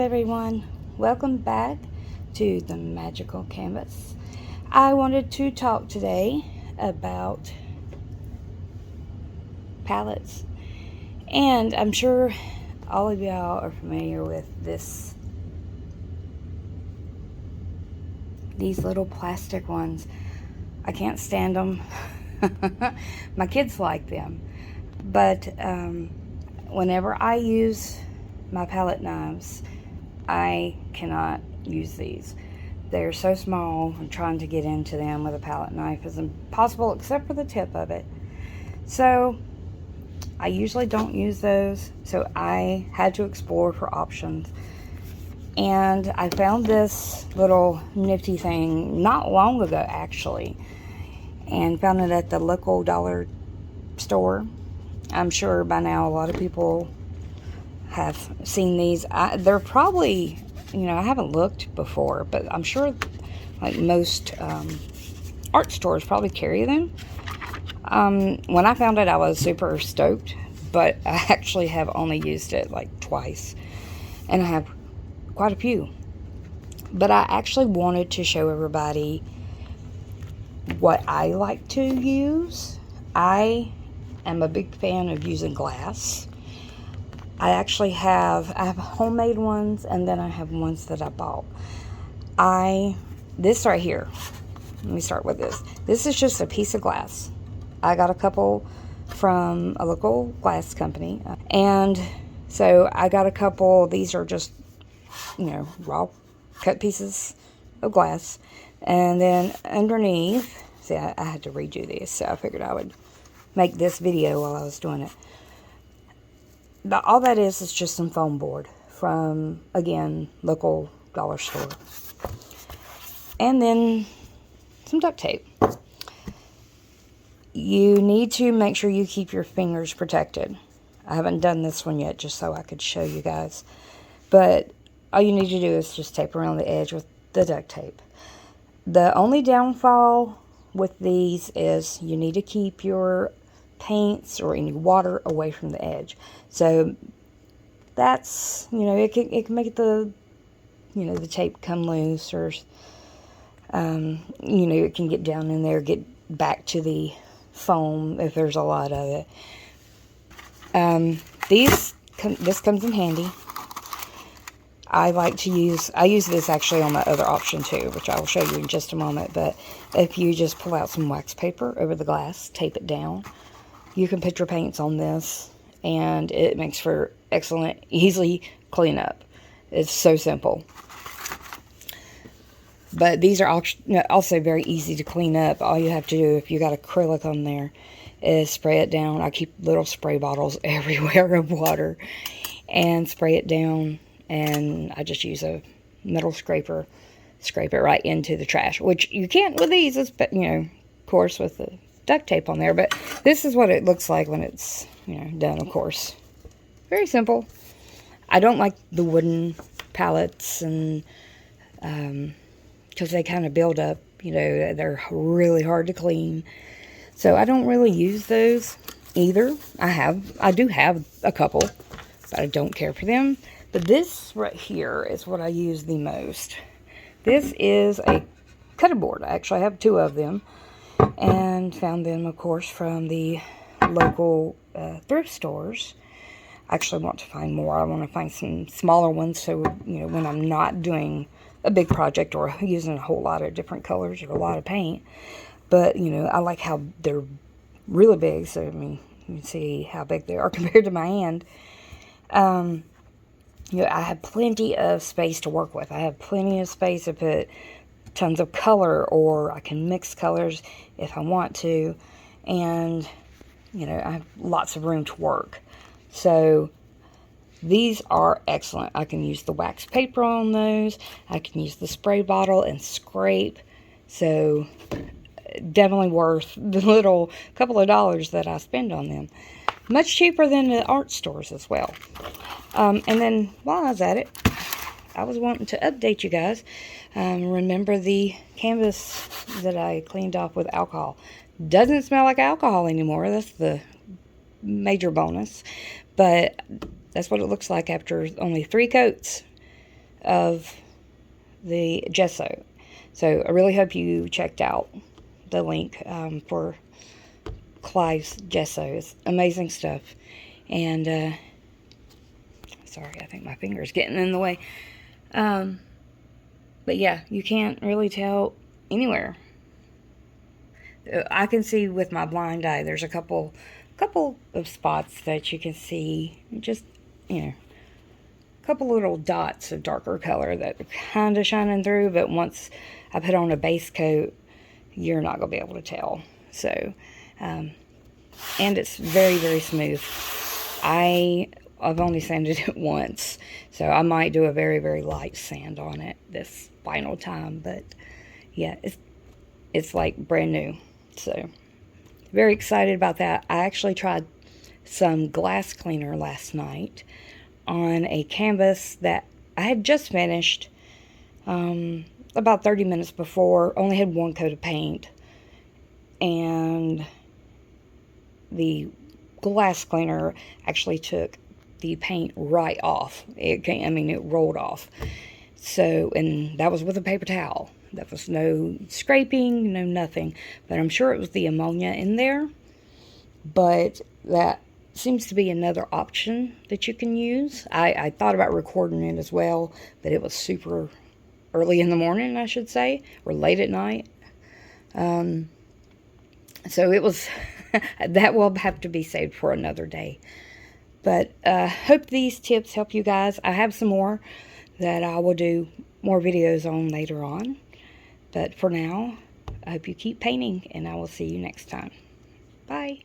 everyone, welcome back to the Magical Canvas. I wanted to talk today about palettes, and I'm sure all of y'all are familiar with these little plastic ones. I can't stand them. My kids like them, but whenever I use my palette knives, I cannot use these. They're so small, and trying to get into them with a palette knife is impossible except for the tip of it. So I usually don't use those, so I had to explore for options. And I found this little nifty thing not long ago, actually, and found it at the local dollar store. I'm sure by now a lot of people have seen these. They're probably, I haven't looked before, but I'm sure like most art stores probably carry them. When I found it, I was super stoked, but I actually have only used it like twice, and I have quite a few. But I actually wanted to show everybody what I like to use. I am a big fan of using glass. I have homemade ones, and then I have ones that I bought. This right here, let me start with this. This is just a piece of glass. I got a couple from a local glass company, and so I got a couple. These are just, raw cut pieces of glass. And then underneath, see, I had to redo this, so I figured I would make this video while I was doing it. All that is just some foam board from, again, local dollar store. And then some duct tape. You need to make sure you keep your fingers protected. I haven't done this one yet just so I could show you guys. But all you need to do is just tape around the edge with the duct tape. The only downfall with these is you need to keep your paints or any water away from the edge. So that's, it can make the tape come loose, or it can get down in there, get back to the foam if there's a lot of it. This comes in handy. I use this actually on my other option too, which I will show you in just a moment. But if you just pull out some wax paper over the glass, tape it down, you can put your paints on this, and it makes for excellent, easy cleanup. It's so simple. But these are also very easy to clean up. All you have to do, if you got acrylic on there, is spray it down. I keep little spray bottles everywhere of water and spray it down. And I just use a metal scraper, scrape it right into the trash, which you can't with these, of course, with the duct tape on there. But this is what it looks like when it's, done, of course. Very simple. I don't like the wooden palettes, and because they kind of build up, they're really hard to clean. So I don't really use those either. I do have a couple, but I don't care for them. But this right here is what I use the most. This is a cutting board. I actually have two of them, and found them, of course, from the local thrift stores. I actually want to find more. I want to find some smaller ones, so when I'm not doing a big project or using a whole lot of different colors or a lot of paint. But I like how they're really big. So I mean, you can see how big they are compared to my hand. I have plenty of space to work with. I have plenty of space to put tons of color, or I can mix colors if I want to. And, I have lots of room to work. So these are excellent. I can use the wax paper on those. I can use the spray bottle and scrape. So definitely worth the little couple of dollars that I spend on them. Much cheaper than the art stores as well. And then while I was at it, I was wanting to update you guys. Remember the canvas that I cleaned off with alcohol? Doesn't smell like alcohol anymore. That's the major bonus. But that's what it looks like after only 3 coats. of the gesso. So I really hope you checked out the link for Clive's gesso. It's amazing stuff. And sorry, I think my finger's getting in the way. But yeah, you can't really tell anywhere. I can see with my blind eye, there's a couple of spots that you can see, just, you know, a couple little dots of darker color that are kind of shining through, but once I put on a base coat, you're not going to be able to tell. So, and it's very, very smooth. I've only sanded it once, so I might do a very, very light sand on it this final time, but yeah, it's like brand new. So, very excited about that. I actually tried some glass cleaner last night on a canvas that I had just finished about 30 minutes before. Only had one coat of paint, and the glass cleaner actually took the paint right off. It rolled off. So, and that was with a paper towel. That was no scraping, no nothing. But I'm sure it was the ammonia in there. But that seems to be another option that you can use. I thought about recording it as well, but it was super early in the morning, I should say, or late at night. So it was, that will have to be saved for another day. But hope these tips help you guys. I have some more that I will do more videos on later on. But for now, I hope you keep painting, and I will see you next time. Bye.